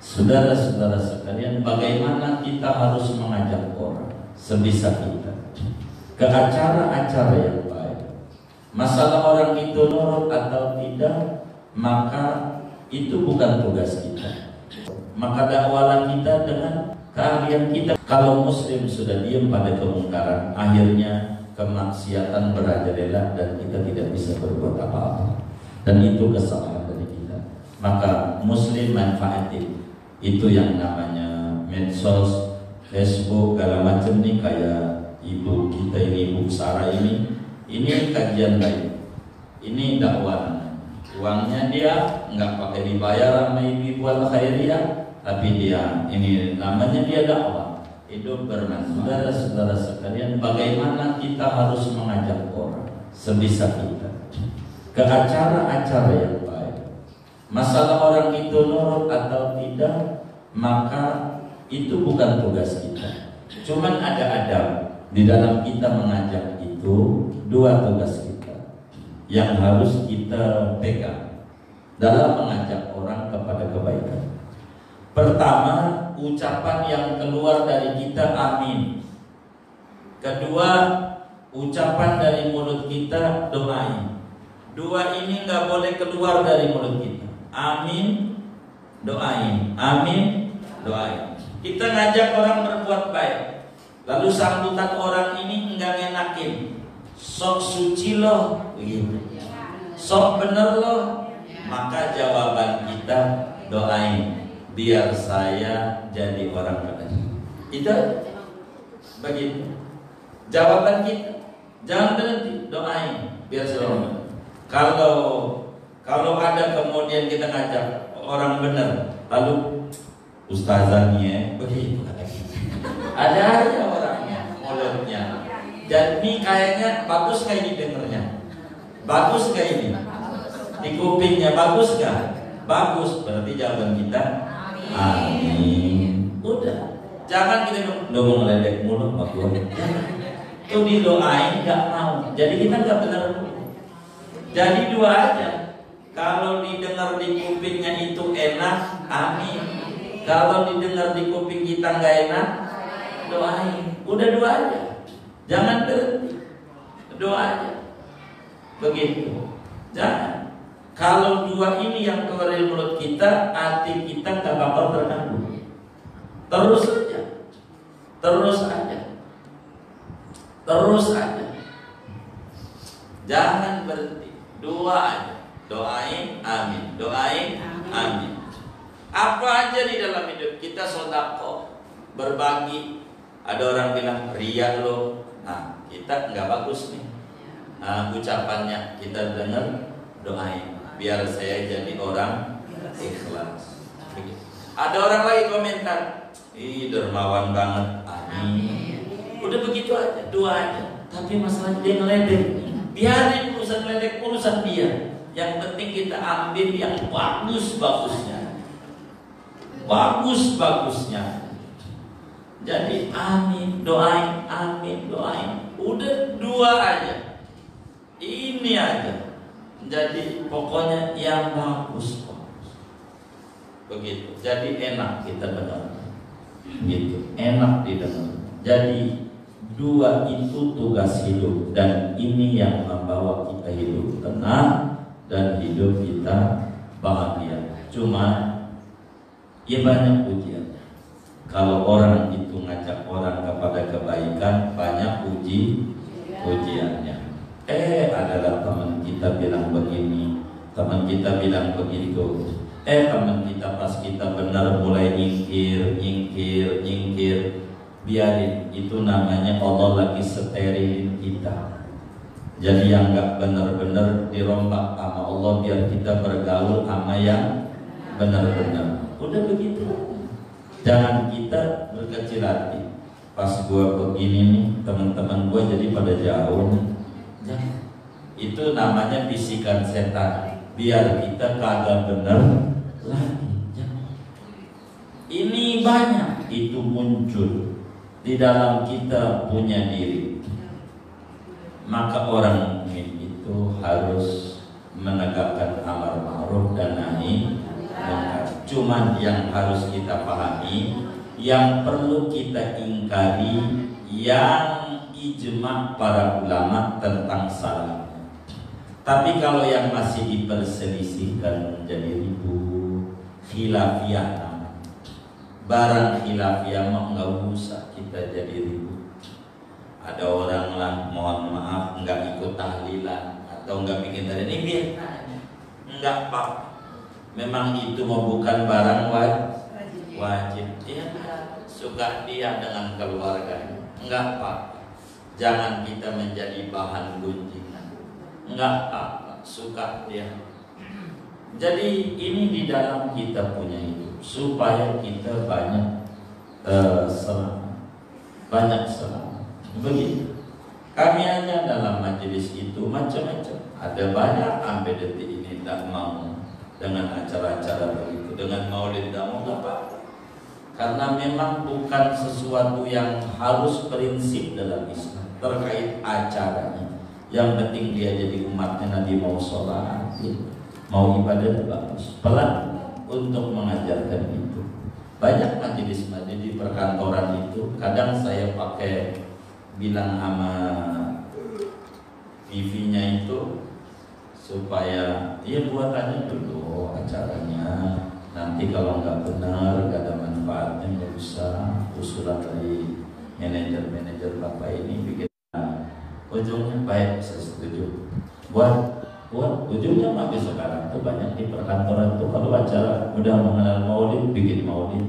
Saudara-saudara sekalian, bagaimana kita harus mengajak orang sebisa kita ke acara-acara yang baik. Masalah orang itu nurut atau tidak, maka itu bukan tugas kita. Maka dakwalah kita dengan keahlian kita. Kalau muslim sudah diam pada kemungkaran, akhirnya kemaksiatan merajalela dan kita tidak bisa berbuat apa-apa. Dan itu kesalahan dari kita. Maka muslim manfaatin itu yang namanya medsos, Facebook, segala macam nih, kayak ibu kita ini, Ibu Sarah ini kajian baik, ini dakwah. Uangnya dia nggak pakai dibayar sama ibu buat khairiyah, tapi dia ini namanya dia dakwah, hidup bermanfaat. Saudara-saudara sekalian, bagaimana kita harus mengajak orang sebisa kita ke acara-acara yang baik. Masalah orang itu nurut atau tidak, maka itu bukan tugas kita. Cuman ada adab di dalam kita mengajak itu, dua tugas kita yang harus kita pegang dalam mengajak orang kepada kebaikan. Pertama, ucapan yang keluar dari kita amin. Kedua, ucapan dari mulut kita doain. Dua ini nggak boleh keluar dari mulut kita. Amin, doain. Amin, doain. Kita ngajak orang berbuat baik, lalu sambutan orang ini enggak ngenakin. Sok suci loh, begitu. Sok bener loh. Maka jawaban kita doain, biar saya jadi orang benar. Itu begitu. Jawaban kita, jangan berhenti, doain, biar saya orang benar. Kalau ada kemudian kita ngajak orang benar, lalu ustazahnya begitu kata kita. Ada aja orangnya, mulutnya. Jadi kayaknya bagus kayak ini dengernya. Bagus kayak ini. Di kupingnya bagus gak? Bagus, berarti jawaban kita amin. Udah. Jangan kita ngomong ngeledek mulut Pak Gua. Itu didoain gak mau. Jadi kita gak benar. Jadi dua aja. Kalau didengar di kupingnya itu enak, amin. Kalau didengar di kuping kita nggak enak, doain. Udah dua aja. Jangan berhenti. Doa aja. Begitu. Jangan. Kalau dua ini yang keluar dari mulut kita, hati kita nggak bakal terganggu. Terus aja. Terus aja. Terus aja. Jangan berhenti. Dua aja. Doain, amin. Doain, amin. Apa aja di dalam hidup kita, sedekah, berbagi. Ada orang bilang riya loh. Nah, kita nggak bagus nih. Nah, ucapannya kita dengar, doain, biar saya jadi orang ikhlas. Ada orang lagi komentar, ih dermawan banget, amin. Udah begitu aja, dua aja. Tapi masalah dia ngeledek, biarin urusan ngeledek, urusan dia. Yang penting kita ambil yang bagus-bagusnya. Bagus-bagusnya. Jadi amin, doain, amin, doain. Udah dua aja. Ini aja. Jadi pokoknya yang bagus. Begitu. Jadi enak kita dengar. Gitu. Enak didengar. Jadi dua itu tugas hidup, dan ini yang membawa kita hidup tenang dan hidup kita bahagia. Cuma ya banyak ujian. Kalau orang itu ngajak orang kepada kebaikan, banyak ujiannya. Adalah teman kita bilang begini, teman kita bilang begitu. Teman kita pas kita benar mulai nyingkir. Biarin, itu namanya Allah lagi sterilin kita. Jadi yang nggak benar-benar dirombak sama Allah, biar kita bergaul sama yang benar-benar. Udah begitu. Jangan kita berkecil hati. Pas gua begini nih, teman-teman gua jadi pada jauh nih. Jangan. Itu namanya bisikan setan. Biar kita kagak benar lagi. Jangan. Ini banyak itu muncul di dalam kita punya diri. Maka orang mukmin itu harus menegakkan amar ma'ruf dan nahi munkar. Cuman yang harus kita pahami, yang perlu kita ingkari, yang ijma para ulama tentang salat. Tapi kalau yang masih diperselisihkan menjadi ribut, khilafiyah, barang khilafiyah mah nggak usah kita jadi ribut. Ada orang lah, mohon maaf, nggak ikut tahlilan atau nggak bikin tadi ini biar nggak apa. Memang itu mau bukan barang wajib. Dia suka dia dengan keluarganya, nggak apa. Jangan kita menjadi bahan gunjingan, nggak apa. Suka dia. Jadi ini di dalam kita punya itu supaya kita banyak selang. Begitu. Kami hanya dalam majelis itu macam-macam. Ada banyak sampai detik ini tak mau dengan acara-acara begitu, dengan maulid tak mau apa. Karena memang bukan sesuatu yang harus prinsip dalam Islam terkait acaranya. Yang penting dia jadi umatnya Nabi, mau sholat, mau ibadah bagus. Pelan untuk mengajarkan itu. Banyak majelis-majelis di perkantoran itu, kadang saya pakai bilang sama TV-nya itu supaya dia buatannya dulu acaranya. Nanti kalau nggak benar, nggak ada manfaatnya, nggak usah. Usulan dari manajer bapak ini bikin ujungnya baik, saya setuju. Buat ujungnya mah sekarang tuh banyak di perkantoran tuh kalau acara udah mengenal maulid, bikin maulid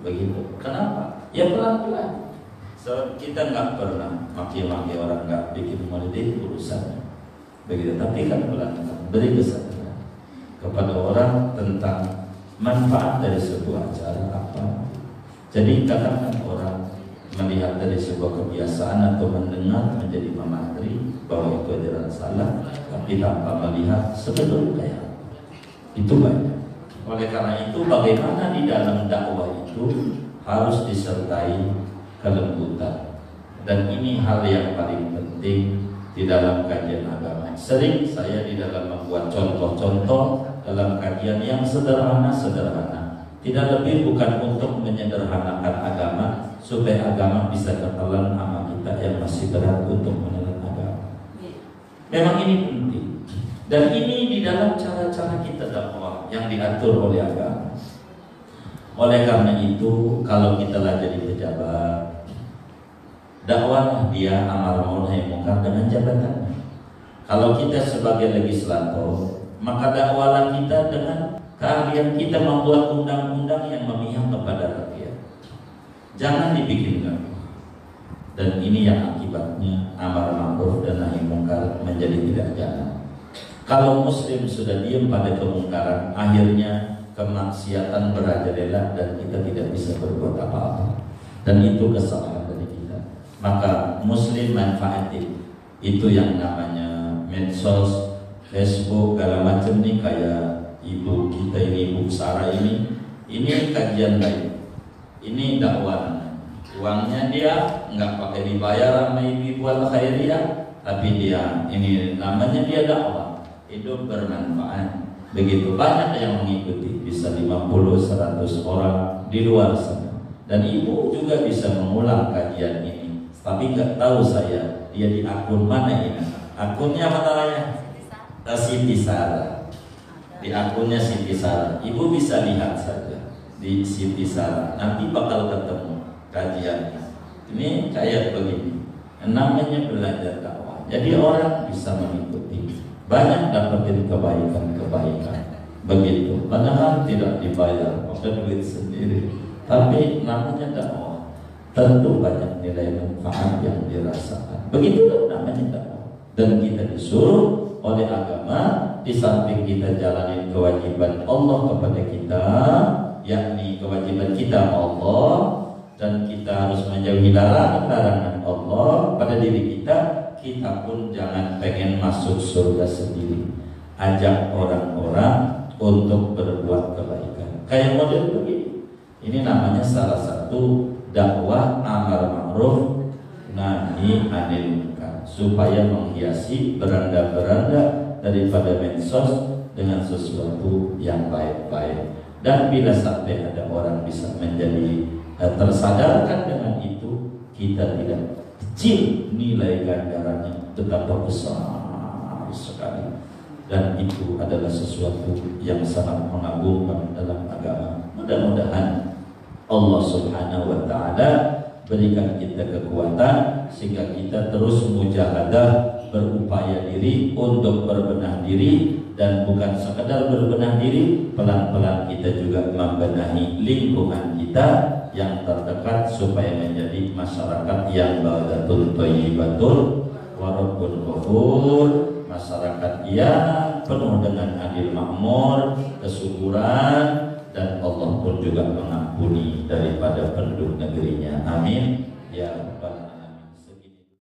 begitu. Kenapa? Ya pelan-pelan. So, kita nggak pernah maki-maki orang nggak bikin maulid, itu urusannya begitu. Tapi kan pelan-pelan beri kesadaran kepada orang tentang manfaat dari sebuah acara apa. Jadi kadang-kadang orang melihat dari sebuah kebiasaan atau mendengar menjadi mematri bahwa itu adalah salah, tapi tanpa melihat sebetulnya itu banyak. Oleh karena itu, bagaimana di dalam dakwah itu harus disertai kelembutan, dan ini hal yang paling penting di dalam kajian agama. Sering saya di dalam membuat contoh-contoh dalam kajian yang sederhana, tidak lebih bukan untuk menyederhanakan agama supaya agama bisa tertelan sama kita yang masih berat untuk menelan agama. Memang ini penting, dan ini di dalam cara-cara kita dakwah yang diatur oleh agama. Oleh karena itu, kalau kita lah jadi pejabat, dakwah dia amar ma'ruf nahi munkar dengan jabatannya. Kalau kita sebagai legislator, maka dakwahlah kita dengan keahlian kita membuat undang-undang yang memihak kepada rakyat. Jangan dibikin gaduh. Dan ini yang akibatnya amar ma'ruf dan nahi munkar menjadi tidak jalan. Kalau muslim sudah diam pada kemungkaran, akhirnya kemaksiatan merajalela dan kita tidak bisa berbuat apa-apa. Dan itu kesalahan dari kita. Maka muslim manfaatin itu yang namanya medsos, Facebook, segala macam nih, kayak ibu kita ini, Ibu Sarah ini kajian baik, ini dakwah. Uangnya dia nggak pakai dibayar sama ibu buat khairiyah, tapi dia ini namanya dia dakwah, hidup bermanfaat. Begitu banyak yang mengikuti, bisa 50-100 orang di luar sana. Dan ibu juga bisa mengulang kajian ini, tapi nggak tahu saya dia di akun mana ini. Akunnya apa namanya? Siti Sarah. Di akunnya Siti Sarah. Ibu bisa lihat saja di Siti Sarah. Nanti bakal ketemu kajiannya. Ini kayak begini. Namanya belajar dakwah. Jadi orang bisa mengikuti. Banyak dapetin kebaikan. Begitu. Padahal tidak dibayar, pakai duit sendiri. Tapi namanya dakwah. Tentu banyak nilai manfaat yang dirasakan. Begitulah namanya dakwah. Dan kita disuruh oleh agama, di samping kita jalanin kewajiban Allah kepada kita, yakni kewajiban kita Allah, dan kita harus menjauhi larangan Allah pada diri kita. Kita pun jangan pengen masuk surga sendiri. Ajak orang-orang untuk berbuat kebaikan. Kayak model begini. Ini namanya salah satu dakwah amar ma'ruf nahi anil munkar, supaya menghiasi beranda-beranda daripada medsos dengan sesuatu yang baik-baik. Dan bila sampai ada orang bisa menjadi tersadarkan dengan itu, kita tidak kecil nilai ganjarannya, betapa besar sekali. Dan itu adalah sesuatu yang sangat mengagumkan dalam agama. Mudah-mudahan Allah Subhanahu wa Ta'ala berikan kita kekuatan sehingga kita terus mujahadah, berupaya diri untuk berbenah diri, dan bukan sekadar berbenah diri, pelan-pelan kita juga membenahi lingkungan kita yang terdekat supaya menjadi masyarakat yang baldatun thayyibatun wa rabbun ghafur, masyarakat yang penuh dengan adil makmur, kesuburan, dan Allah pun juga mengampuni daripada penduduk negerinya. Amin ya rabbal alamin.